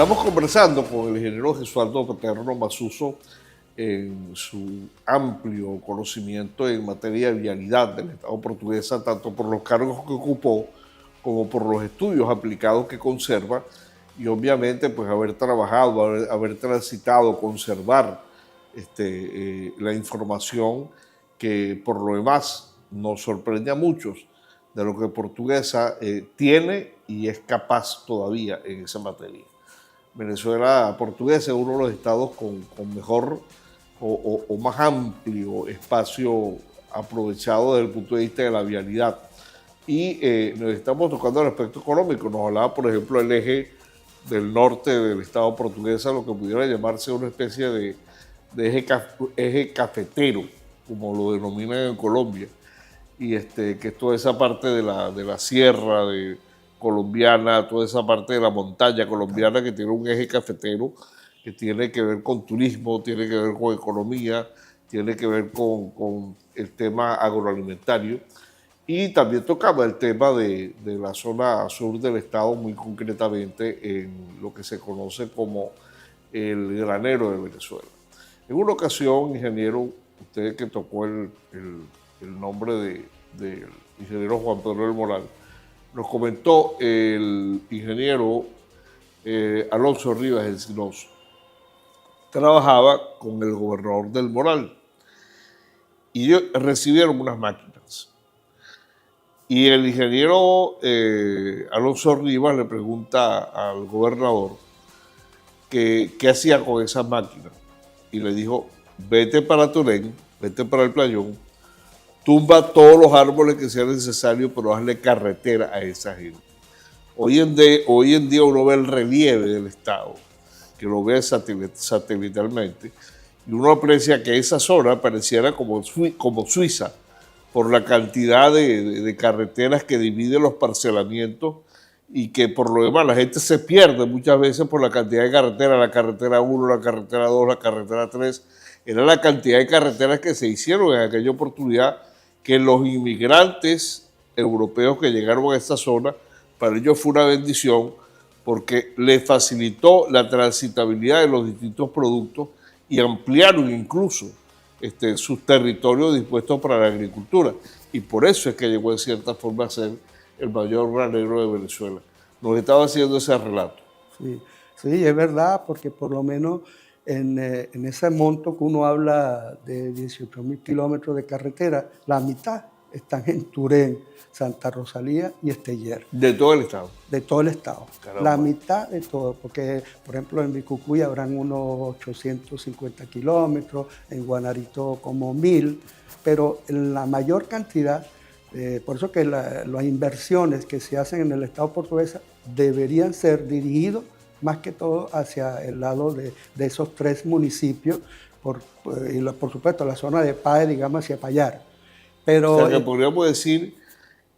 Estamos conversando con el ingeniero Gesualdo Paterno Masuso en su amplio conocimiento en materia de vialidad del Estado portuguesa, tanto por los cargos que ocupó como por los estudios aplicados que conserva y obviamente pues haber trabajado, haber transitado, conservar la información que por lo demás nos sorprende a muchos de lo que Portuguesa tiene y es capaz todavía en esa materia. Venezuela Portuguesa es uno de los estados con mejor o más amplio espacio aprovechado desde el punto de vista de la vialidad. Y nos estamos tocando el aspecto económico. Nos hablaba, por ejemplo, el eje del norte del estado portuguesa, lo que pudiera llamarse una especie de eje cafetero, como lo denominan en Colombia. Y que es toda esa parte de la sierra colombiana, toda esa parte de la montaña colombiana que tiene un eje cafetero que tiene que ver con turismo, tiene que ver con economía, tiene que ver con el tema agroalimentario. Y también tocaba el tema de la zona sur del estado, muy concretamente en lo que se conoce como el granero de Venezuela. En una ocasión, ingeniero, usted que tocó el nombre del ingeniero Juan Pedro del Moral, nos comentó el ingeniero Alonso Rivas Encinoso. Trabajaba con el gobernador del Moral y ellos recibieron unas máquinas. Y el ingeniero Alonso Rivas le pregunta al gobernador qué hacía con esas máquinas. Y le dijo, vete para Torén, vete para el Playón, tumba todos los árboles que sean necesarios, pero hazle carretera a esa gente. Hoy en día uno ve el relieve del estado, que lo ve satelitalmente, y uno aprecia que esa zona pareciera como Suiza, por la cantidad de carreteras que dividen los parcelamientos y que por lo demás la gente se pierde muchas veces por la cantidad de carreteras, la carretera 1, la carretera 2, la carretera 3, era la cantidad de carreteras que se hicieron en aquella oportunidad que los inmigrantes europeos que llegaron a esta zona, para ellos fue una bendición porque les facilitó la transitabilidad de los distintos productos y ampliaron incluso sus territorios dispuestos para la agricultura. Y por eso es que llegó en cierta forma a ser el mayor granero de Venezuela. Nos estaba haciendo ese relato. Sí, sí, es verdad, porque por lo menos en ese monto que uno habla de 18.000 kilómetros de carretera, la mitad están en Turén, Santa Rosalía y Esteller. De todo el estado. De todo el estado. Caramba. La mitad de todo, porque por ejemplo en Vicucuy habrán unos 850 kilómetros, en Guanarito como 1.000, pero en la mayor cantidad, por eso que las inversiones que se hacen en el estado portugués deberían ser dirigidos más que todo hacia el lado de esos 3 municipios, y por supuesto la zona de Pae, digamos, hacia Payar. Pero, o sea que podríamos decir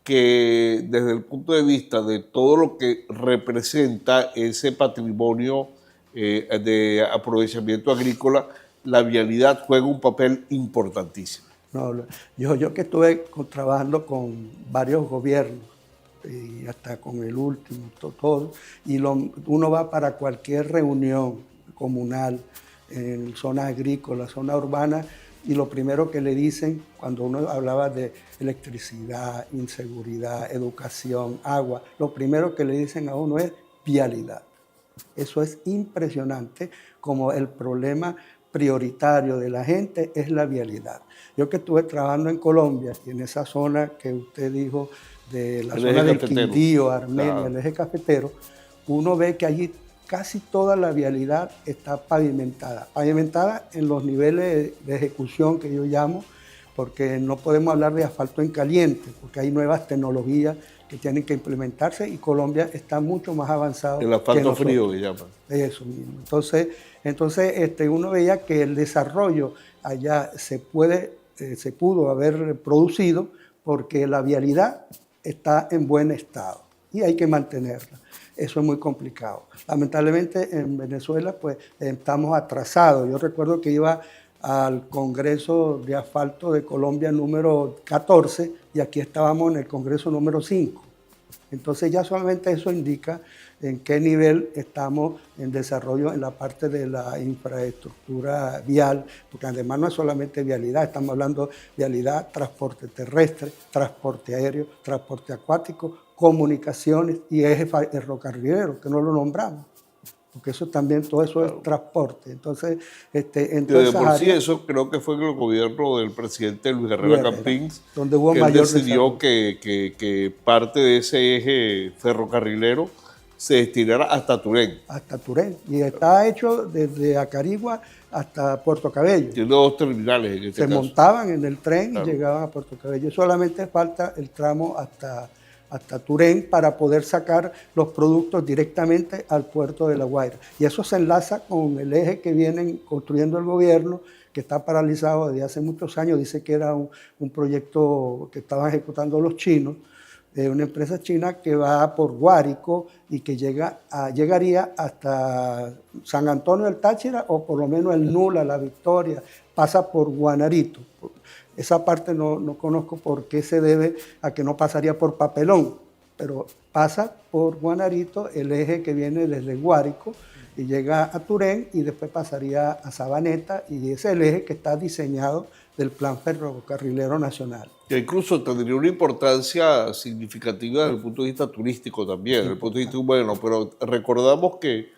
que desde el punto de vista de todo lo que representa ese patrimonio de aprovechamiento agrícola, la vialidad juega un papel importantísimo. No, yo que estuve trabajando con varios gobiernos, y hasta con el último, todo, y uno va para cualquier reunión comunal, en zona agrícola, zona urbana, y lo primero que le dicen cuando uno hablaba de electricidad, inseguridad, educación, agua, lo primero que le dicen a uno es vialidad. Eso es impresionante, como el problema prioritario de la gente es la vialidad. Yo que estuve trabajando en Colombia y en esa zona que usted dijo, de la zona del Quindío, Armenia, claro, el eje cafetero, uno ve que allí casi toda la vialidad está pavimentada. Pavimentada en los niveles de ejecución que yo llamo, porque no podemos hablar de asfalto en caliente, porque hay nuevas tecnologías que tienen que implementarse y Colombia está mucho más avanzado. El asfalto frío que llaman. Eso mismo. Entonces uno veía que el desarrollo allá se pudo haber producido porque la vialidad está en buen estado y hay que mantenerla. Eso es muy complicado. Lamentablemente en Venezuela pues estamos atrasados. Yo recuerdo que iba al Congreso de Asfalto de Colombia número 14 y aquí estábamos en el Congreso número 5. Entonces ya solamente eso indica en qué nivel estamos en desarrollo en la parte de la infraestructura vial, porque además no es solamente vialidad, estamos hablando de vialidad, transporte terrestre, transporte aéreo, transporte acuático, comunicaciones y eje ferrocarrilero, que no lo nombramos, porque eso también, todo eso Claro. es transporte. Entonces, en Que todas de esas por sí áreas, eso creo que fue en el gobierno del presidente Luis Luis Herrera Herrera, Campins, donde hubo que él mayor decidió desarrollo. que parte de ese eje ferrocarrilero se destinara hasta Turén. Hasta Turén. Y está hecho desde Acarigua hasta Puerto Cabello. Tiene dos terminales en este Se caso. montaban en el tren Claro. y llegaban a Puerto Cabello. Solamente falta el tramo hasta Turén para poder sacar los productos directamente al puerto de La Guaira. Y eso se enlaza con el eje que vienen construyendo el gobierno, que está paralizado desde hace muchos años. Dice que era un proyecto que estaban ejecutando los chinos, de una empresa china que va por Guárico y que llegaría hasta San Antonio del Táchira o por lo menos el Nula, La Victoria, pasa por Guanarito. Esa parte no conozco por qué se debe a que no pasaría por Papelón, pero pasa por Guanarito, el eje que viene desde Guárico y llega a Turén y después pasaría a Sabaneta, y ese es el eje que está diseñado del Plan Ferrocarrilero Nacional. Que incluso tendría una importancia significativa desde el punto de vista turístico también, desde el punto de vista humano, pero recordamos que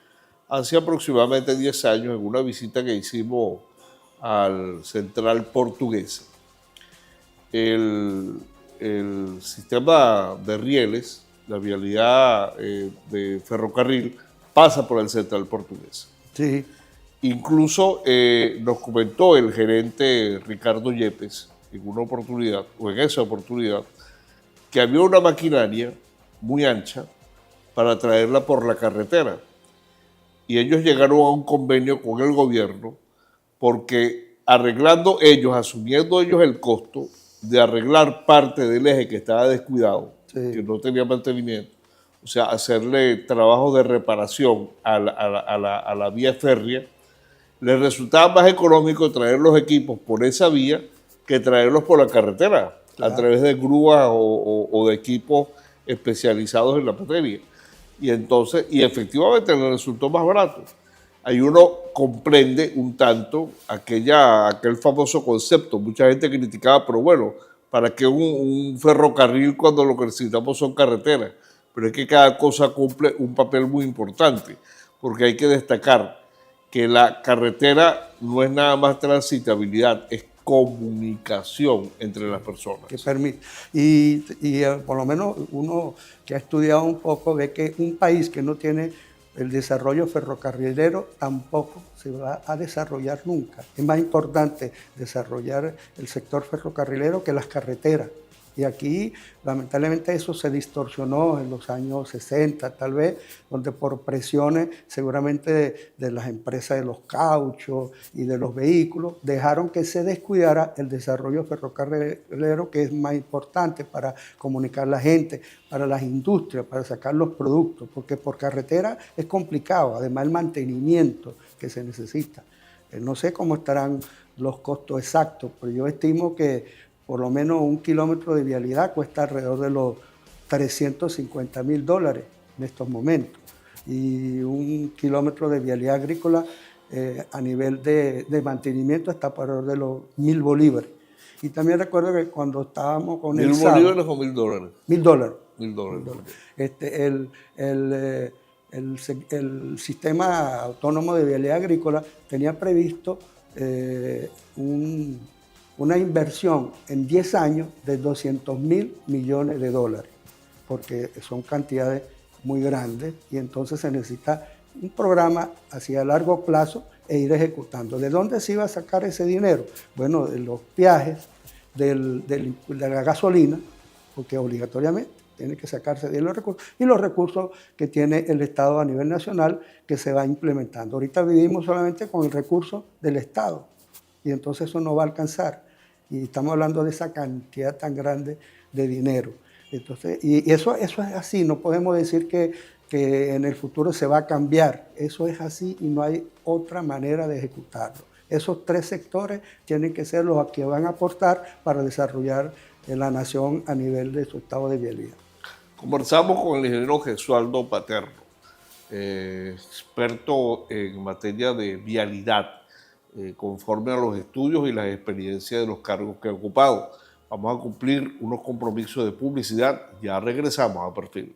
hace aproximadamente 10 años, en una visita que hicimos al Central Portuguesa, el sistema de rieles, la vialidad de ferrocarril, pasa por el Central Portuguesa. Sí. Incluso nos comentó el gerente Ricardo Yepes en una oportunidad, o en esa oportunidad, que había una maquinaria muy ancha para traerla por la carretera. Y ellos llegaron a un convenio con el gobierno porque arreglando ellos, asumiendo ellos el costo de arreglar parte del eje que estaba descuidado, Sí. que no tenía mantenimiento, o sea, hacerle trabajo de reparación a la vía férrea, les resultaba más económico traer los equipos por esa vía que traerlos por la carretera, Claro, a través de grúas o de equipos especializados en la materia. Y entonces, y efectivamente le resultó más barato. Ahí uno comprende un tanto aquel famoso concepto. Mucha gente criticaba, pero bueno, ¿para qué un ferrocarril cuando lo que necesitamos son carreteras? Pero es que cada cosa cumple un papel muy importante, porque hay que destacar que la carretera no es nada más transitabilidad, es comunicación entre las personas. que permite. Y por lo menos uno que ha estudiado un poco ve que un país que no tiene el desarrollo ferrocarrilero tampoco se va a desarrollar nunca. Es más importante desarrollar el sector ferrocarrilero que las carreteras. Y aquí, lamentablemente, eso se distorsionó en los años 60, tal vez, donde por presiones seguramente de las empresas de los cauchos y de los vehículos, dejaron que se descuidara el desarrollo ferrocarrilero, que es más importante para comunicar a la gente, para las industrias, para sacar los productos, porque por carretera es complicado, además el mantenimiento que se necesita. No sé cómo estarán los costos exactos, pero yo estimo que por lo menos un kilómetro de vialidad cuesta alrededor de los $350.000 en estos momentos. Y un kilómetro de vialidad agrícola a nivel de mantenimiento está por alrededor de los 1.000 bolívares. Y también recuerdo que cuando estábamos con el ¿1.000 bolívares o $1.000? $1.000. $1.000. El sistema autónomo de vialidad agrícola tenía previsto una inversión en 10 años de $200.000 millones, porque son cantidades muy grandes y entonces se necesita un programa hacia largo plazo e ir ejecutando. ¿De dónde se iba a sacar ese dinero? Bueno, de los viajes, de la gasolina, porque obligatoriamente tiene que sacarse de los recursos, y los recursos que tiene el Estado a nivel nacional que se va implementando. Ahorita vivimos solamente con el recurso del Estado y entonces eso no va a alcanzar. Y estamos hablando de esa cantidad tan grande de dinero. Entonces, y eso es así, no podemos decir que en el futuro se va a cambiar. Eso es así y no hay otra manera de ejecutarlo. Esos tres sectores tienen que ser los que van a aportar para desarrollar la nación a nivel de su estado de vialidad. Conversamos con el ingeniero Gesualdo Paterno. experto en materia de vialidad, conforme a los estudios y las experiencias de los cargos que ha ocupado. Vamos a cumplir unos compromisos de publicidad, ya regresamos a Perfil.